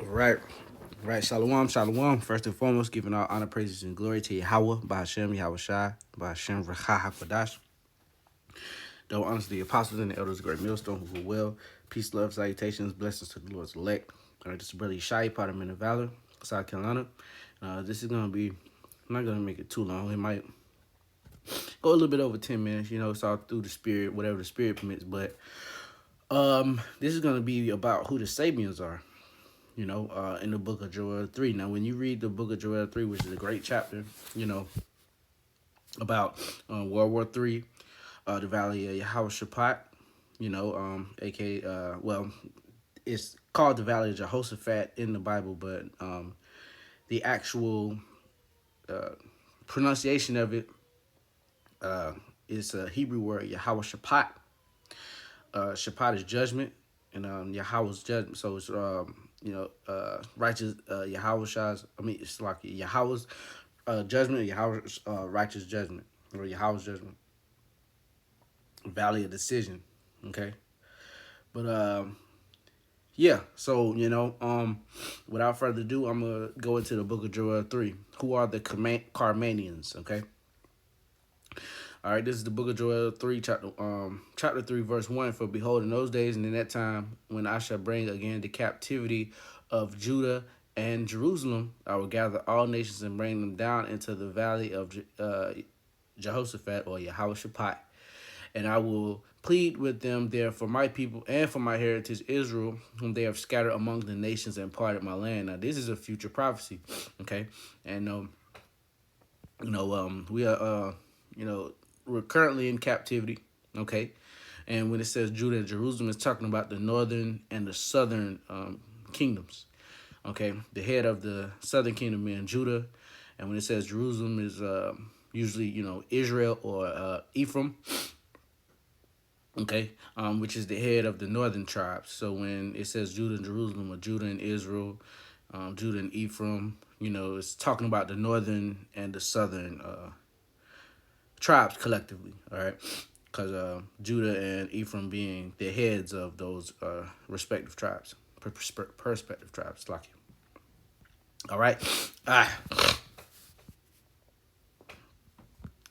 Right. Right. Shalom. Shalom. First and foremost, giving all honor, praises, and glory to Yahweh, by Hashem, Yahweh Shai, by Hashem, Rachah HaKodash. Though honors to the apostles and the elders, great millstone who were well. Peace, love, salutations, blessings to the Lord's elect. All right, this is Brother Shai, part of Men of Valor, South Carolina. This is going to be, I'm not going to make it too long. It might go a little bit over 10 minutes. It's all through the spirit, whatever the spirit permits. But this is going to be about who the Sabeans are. In the book of Joel 3. Now, when you read the book of Joel 3, which is a great chapter, about World War 3, the Valley of Yehoshaphat, aka, it's called the Valley of Jehoshaphat in the Bible, but the actual pronunciation of it is a Hebrew word, Yehoshaphat. Shaphat is judgment, and Yahweh's judgment. So it's righteous Yahweh's. It's like Yahweh's judgment, Yahweh's righteous judgment, or Yahweh's judgment. Valley of decision. Okay, but yeah. So without further ado, I'm gonna go into the book of Joel 3. Who are the Carmanians? Okay. All right, this is the book of Joel 3, chapter 3, verse 1. For behold, in those days and in that time, when I shall bring again the captivity of Judah and Jerusalem, I will gather all nations and bring them down into the valley of Jehoshaphat, or Yehoshaphat. And I will plead with them there for my people and for my heritage Israel, whom they have scattered among the nations and parted my land. Now, this is a future prophecy, okay? And, we are, we're currently in captivity, okay? And when it says Judah and Jerusalem, it's talking about the northern and the southern kingdoms, okay? The head of the southern kingdom being Judah, and when it says Jerusalem is usually, Israel or Ephraim, okay, which is the head of the northern tribes. So when it says Judah and Jerusalem, or Judah and Israel, Judah and Ephraim, it's talking about the northern and the southern tribes collectively, all right? Because Judah and Ephraim being the heads of those respective tribes, perspective tribes, like you. All right?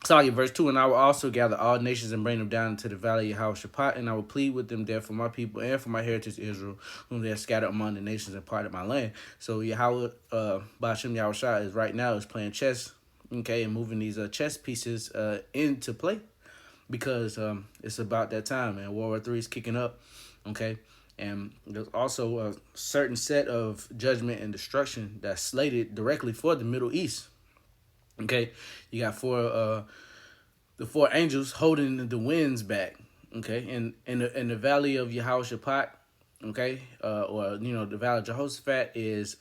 So, verse 2, and I will also gather all nations and bring them down into the valley of Yehoshaphat, and I will plead with them there for my people and for my heritage Israel, whom they have scattered among the nations and parted my land. So Yahweh, Ba'ashem Yahushua, is right now is playing chess, okay, and moving these chess pieces into play, because it's about that time, and World War III is kicking up, okay? And there's also a certain set of judgment and destruction that's slated directly for the Middle East. Okay, you got the four angels holding the winds back. Okay, and in the valley of Yehoshaphat, okay, or the valley of Jehoshaphat is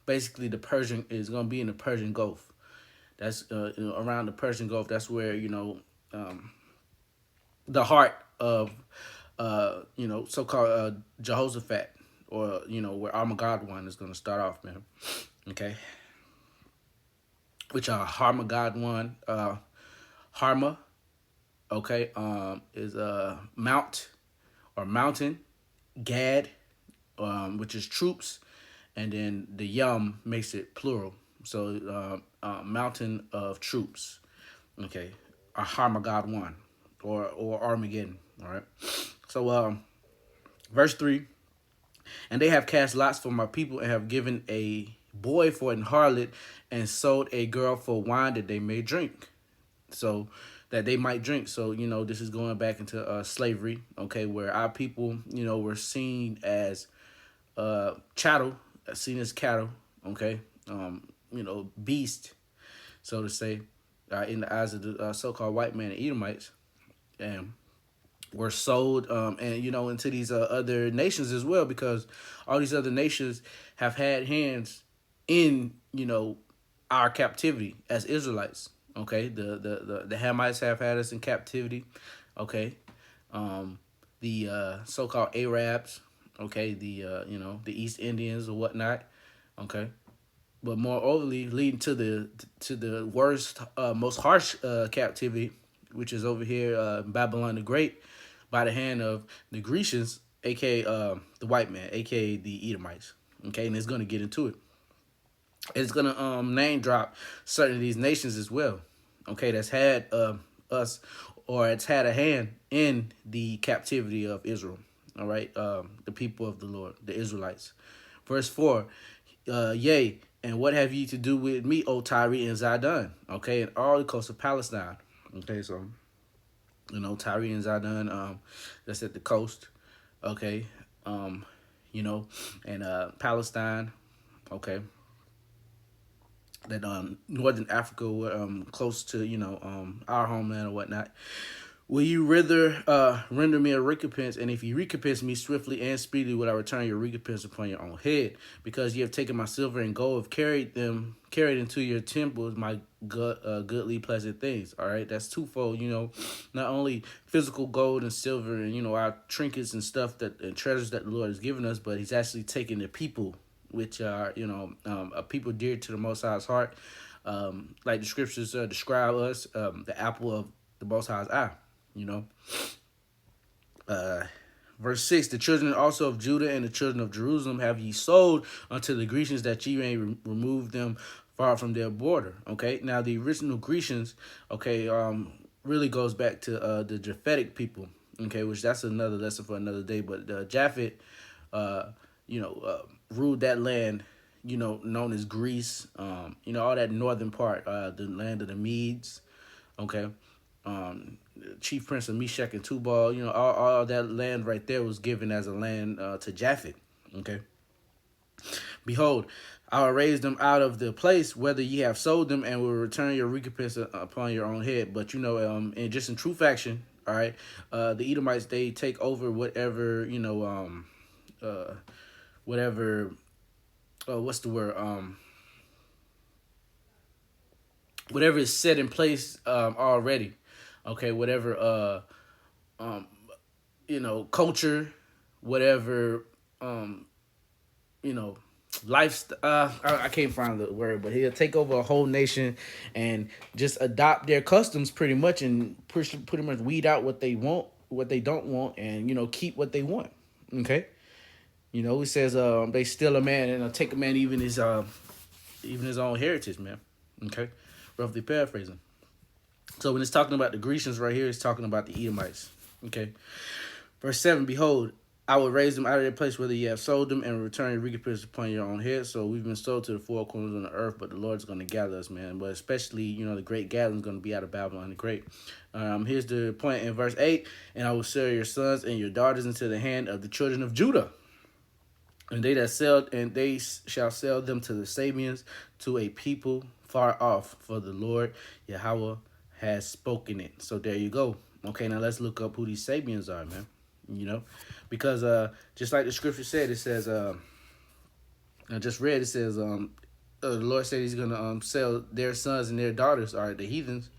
basically the Persian is going to be in the Persian Gulf. That's around the Persian Gulf. That's where the heart of so-called Jehoshaphat, or where Armageddon is going to start off, man. Okay. Which are Harmageddon, Harma, okay, is mount or mountain, Gad, which is troops, and then the Yum makes it plural, so mountain of troops, okay, or Harmageddon, or Armageddon, all right. So verse 3, and they have cast lots for my people and have given a boy for an harlot and sold a girl for wine that they may drink. So that they might drink. So, this is going back into slavery, okay, where our people, were seen as chattel, seen as cattle, okay, beast, so to say, in the eyes of the so-called white man and Edomites, and were sold and into these other nations as well, because all these other nations have had hands in our captivity as Israelites. Okay, the Hamites have had us in captivity. Okay, the so-called Arabs. Okay, the the East Indians or whatnot. Okay, but moreoverly, leading to the worst, most harsh captivity, which is over here, Babylon the Great, by the hand of the Grecians, aka the white man, aka the Edomites. Okay, and it's gonna get into it. It's gonna name drop certain of these nations as well. Okay, that's had us, or it's had a hand in the captivity of Israel. All right, the people of the Lord, the Israelites. Verse 4, yea, and what have ye to do with me, O Tyre and Zidon? Okay, and all the coast of Palestine. Okay, so Tyre and Zidon, that's at the coast. Okay, um, and Palestine. Okay, that northern Africa, close to our homeland or whatnot. Will you rather render me a recompense? And if you recompense me swiftly and speedily, will I return your recompense upon your own head? Because you have taken my silver and gold, have carried into your temples my goodly pleasant things. All right, that's twofold. Not only physical gold and silver and our trinkets and stuff and treasures that the Lord has given us, but He's actually taken the people, which are a people dear to the Most High's heart. Like the scriptures describe us, the apple of the Most High's eye. You know. Verse 6, the children also of Judah and the children of Jerusalem have ye sold unto the Grecians, that ye may remove them far from their border. Okay, now the original Grecians, okay, really goes back to the Japhetic people. Okay, which that's another lesson for another day. But Japhet, ruled that land, known as Greece. All that northern part, the land of the Medes. Okay, chief prince of Meshach and Tubal, all that land right there was given as a land to Japhet. Okay. Behold, I will raise them out of the place whether ye have sold them, and will return your recompense upon your own head. But and just in true faction, all right, the Edomites, they take over whatever whatever what's the word whatever is set in place already. Okay, whatever culture, whatever lifestyle. I can't find the word, but he'll take over a whole nation and just adopt their customs pretty much, and pretty much weed out what they want, what they don't want, and keep what they want. Okay, it says they steal a man and take a man even his own heritage, man. Okay, roughly paraphrasing. So when it's talking about the Grecians right here, it's talking about the Edomites. Okay. Verse 7, behold, I will raise them out of their place whether ye have sold them, and return your recompense upon your own head. So we've been sold to the four corners of the earth, but the Lord's going to gather us, man. But especially, the great gathering is going to be out of Babylon the Great. Here's the point in verse 8, and I will sell your sons and your daughters into the hand of the children of Judah. And they shall sell them to the Sabeans, to a people far off, for the Lord Yahweh has spoken it. So there you go. Okay, now let's look up who these Sabeans are, man. Because just like the scripture said, it says I just read, it says the Lord said He's gonna sell their sons and their daughters, are the heathens.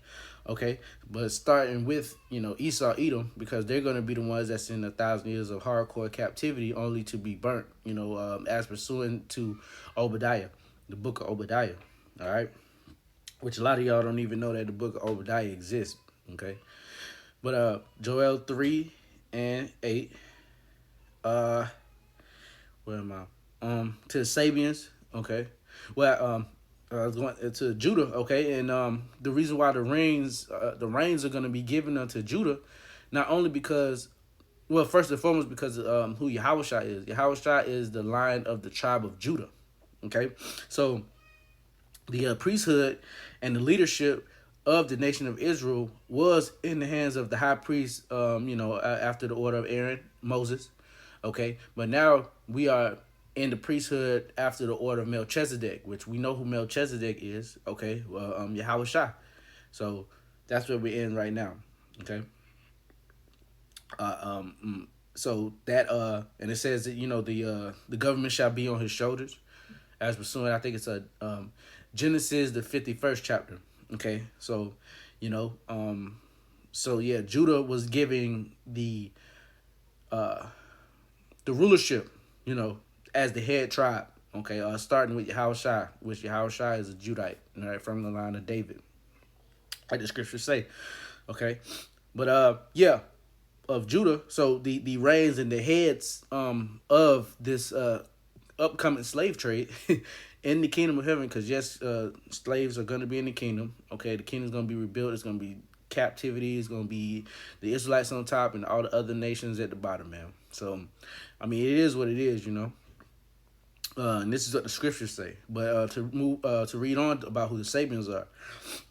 Okay, but starting with Esau, Edom, because they're gonna be the ones that's in 1,000 years of hardcore captivity, only to be burnt. As pursuant to Obadiah, the book of Obadiah. All right, which a lot of y'all don't even know that the book of Obadiah exists. Okay, but Joel 3:8. Where am I? To the Sabeans. Okay, well, I was going to Judah. Okay, and the reason why the reins are going to be given unto Judah, not only because, well, first and foremost because who Yahushua is. Yahushua is the line of the tribe of Judah. Okay, so the priesthood and the leadership of the nation of Israel was in the hands of the high priest, after the order of Aaron, Moses. Okay, but now we are in the priesthood after the order of Melchizedek, which we know who Melchizedek is. Okay, well, Yahushua. So that's where we're in right now. Okay. So that and it says that the government shall be on his shoulders, as pursuing. I think it's a Genesis the 51st chapter. Okay, so Judah was giving the rulership, as the head tribe. Okay, starting with Yahushua, which Yahushua is a Judite, right, from the line of David, like the scriptures say. Okay, but of Judah. So the reins and the heads of this upcoming slave trade in the kingdom of heaven. Because yes, slaves are going to be in the kingdom. Okay, the kingdom's going to be rebuilt. It's going to be captivity. It's going to be the Israelites on top and all the other nations at the bottom, man. So, I mean, it is what it is, you know. And this is what the scriptures say. But to read on about who the Sabeans are,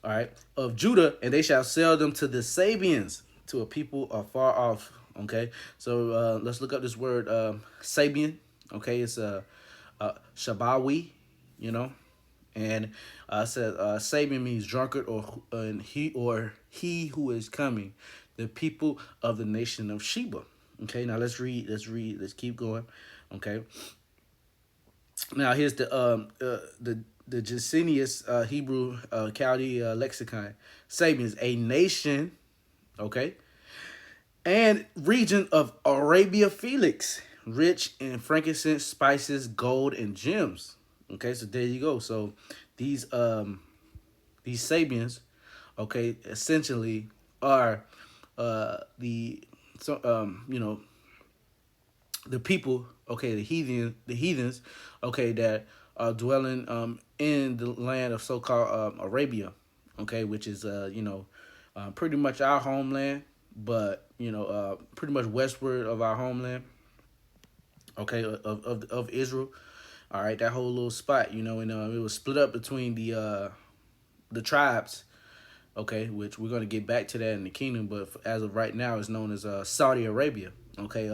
all right, of Judah, and they shall sell them to the Sabeans, to a people afar off. Okay, so let's look up this word Sabian. Okay, it's Shabawi, you know, and said Sabian means drunkard or he who is coming, the people of the nation of Sheba. Okay, now let's read. Let's keep going. Okay, now here's the Jacinius Hebrew Chaldee lexicon. Sabians, a nation, okay, and region of Arabia Felix, rich in frankincense, spices, gold, and gems. Okay, so there you go. So these Sabians, okay, essentially are the so you know the people, okay, the heathens, okay, that are dwelling in the land of so-called Arabia, okay, which is pretty much our homeland, but pretty much westward of our homeland, okay, of Israel. All right, that whole little spot, and it was split up between the tribes, okay, which we're gonna get back to that in the kingdom, but as of right now, it's known as Saudi Arabia, okay,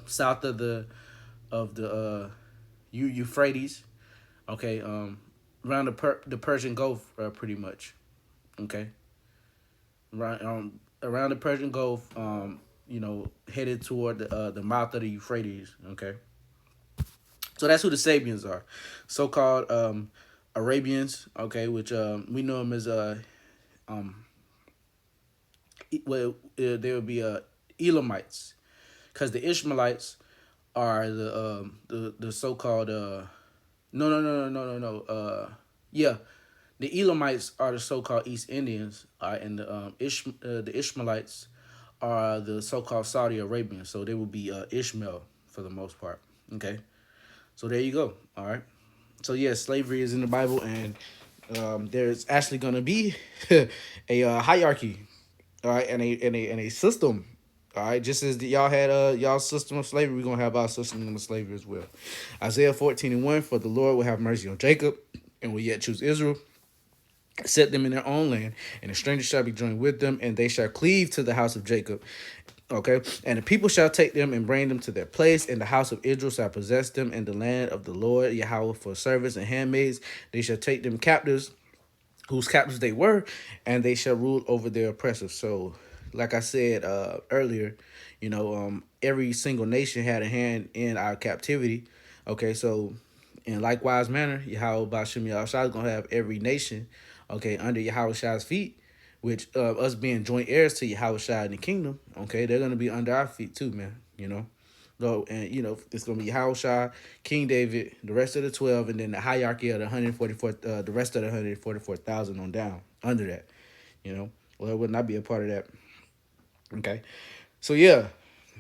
south of the Euphrates, okay, around the Persian Gulf, pretty much, okay, around the Persian Gulf, headed toward the mouth of the Euphrates, okay. So that's who the Sabians are, so-called Arabians, okay, which we know them as um, they would be Elamites, because the Ishmaelites are the so-called yeah, the Elamites are the so-called East Indians, and the Ishmaelites are the so-called Saudi Arabians. So they would be Ishmael for the most part. Okay, so there you go. All right. So yes, slavery is in the Bible, and there's actually going to be a hierarchy, all right, and a system. All right, just as y'all had y'all system of slavery, we're gonna have our system of slavery as well. Isaiah 14:1, for the Lord will have mercy on Jacob, and will yet choose Israel, set them in their own land, and the stranger shall be joined with them, and they shall cleave to the house of Jacob. Okay, and the people shall take them and bring them to their place, and the house of Israel shall possess them in the land of the Lord Yahweh for servants and handmaids. They shall take them captives, whose captives they were, and they shall rule over their oppressors. So, like I said earlier, every single nation had a hand in our captivity. Okay, so in likewise manner, Yahweh Bashim Yahushua is going to have every nation, okay, under Yahushua's feet, which us being joint heirs to Yahushua in the kingdom, okay, they're going to be under our feet too, man, So, and it's gonna be Yahushua, King David, the rest of the 12, and then the hierarchy of the 144, the rest of the 144,000 on down under that. Well, it would not be a part of that. Okay, so yeah,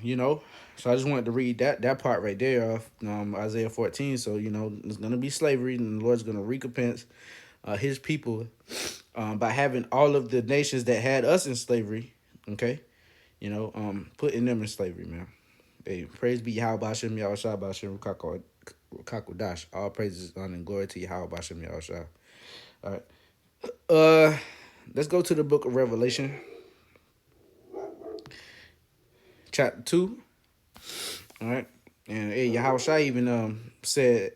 you know, so I just wanted to read that part right there of Isaiah 14. So it's gonna be slavery, and the Lord's gonna recompense His people by having all of the nations that had us in slavery. Okay, putting them in slavery, man. Hey, praise be Yahweh Bashem Yahushua Bashem Rukakodash. All praises, honor, and glory to Yahweh Bashem Yahushua. All right. Let's go to the book of Revelation, chapter 2. All right. And hey, Yahushua even said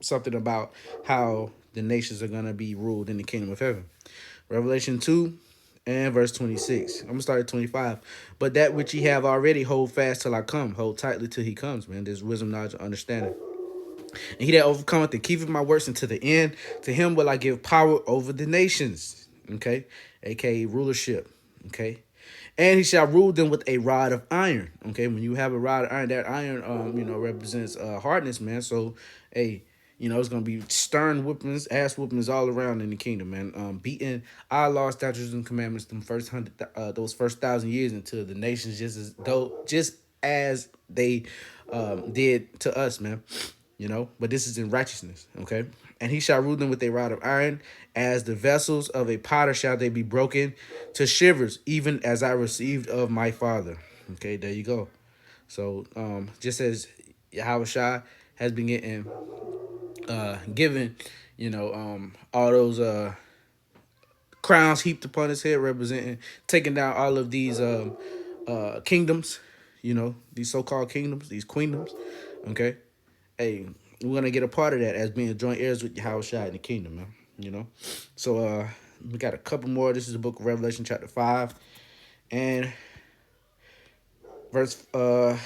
something about how the nations are gonna be ruled in the kingdom of heaven. Revelation 2 and verse 26. I'm gonna start at 25. But that which ye have already, hold fast till I come. Hold tightly till he comes, man. There's wisdom, knowledge, and understanding. And he that overcometh and keepeth my works unto the end, to him will I give power over the nations. Okay, aka rulership. Okay, and he shall rule them with a rod of iron. Okay, when you have a rod of iron, that iron represents hardness, man. So hey, it's gonna be stern whippings, ass whippings all around in the kingdom, man. Beating our law, statutes, and commandments those first 1,000 years until the nations just as they did to us, man. But this is in righteousness, okay? And he shall rule them with a rod of iron, as the vessels of a potter shall they be broken to shivers, even as I received of my father. Okay, there you go. So just as Yahweh Shai has been getting given, all those crowns heaped upon his head, representing taking down all of these kingdoms, these so-called kingdoms, these queendoms. Okay, hey, we're gonna get a part of that as being joint heirs with Yahweh Shai in the kingdom, man. So we got a couple more. This is the book of Revelation, chapter 5, and verse 5.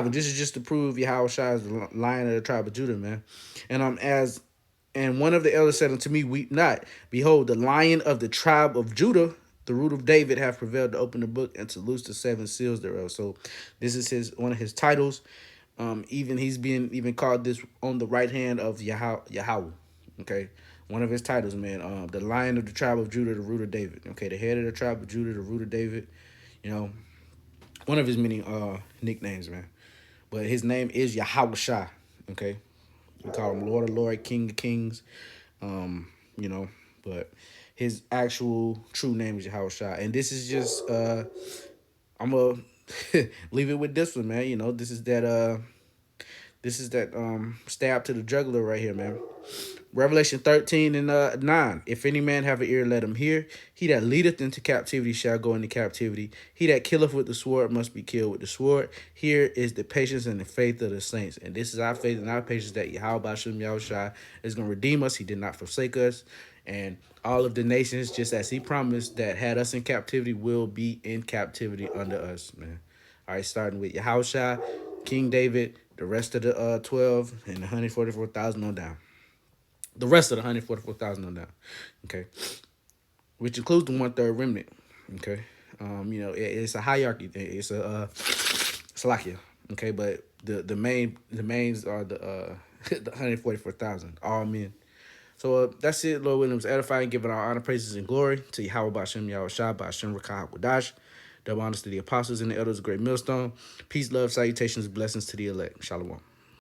And this is just to prove Yahweh Shai is the Lion of the tribe of Judah, man. And one of the elders said unto me, weep not. Behold, the Lion of the tribe of Judah, the root of David, hath prevailed to open the book and to loose the seven seals thereof. So this is one of his titles. Even he's being even called this on the right hand of Yahweh. Okay, one of his titles, man. The Lion of the tribe of Judah, the root of David. Okay, the head of the tribe of Judah, the root of David. You know, one of his many nicknames, man. But his name is Yahweh Shai. Okay, we call him Lord of Lord, King of Kings. You know, but his actual true name is Yahweh Shai. And this is just I'm gonna leave it with this one, man. This is that stab to the jugular right here, man. Revelation 13 and 9. If any man have an ear, let him hear. He that leadeth into captivity shall go into captivity. He that killeth with the sword must be killed with the sword. Here is the patience and the faith of the saints. And this is our faith and our patience that Yahweh Shem Yahushua is going to redeem us. He did not forsake us. And all of the nations, just as he promised, that had us in captivity will be in captivity under us, man. All right, starting with Yahushua, King David, the rest of the 12, and the 144,000 on down. The rest of the 144,000 on down. Okay. Which includes the 1/3 remnant. Okay. It's a hierarchy. It's a Salakia. Okay, but the mains are the the 144,000, all men. So that's it. Lord Williams edifying, giving our honor, praises, and glory to Yahweh Bashem, Yahweh Shah, Bashem Rakah Wadash. Double honors to the apostles and the elders of Great Millstone. Peace, love, salutations, blessings to the elect. Shalom.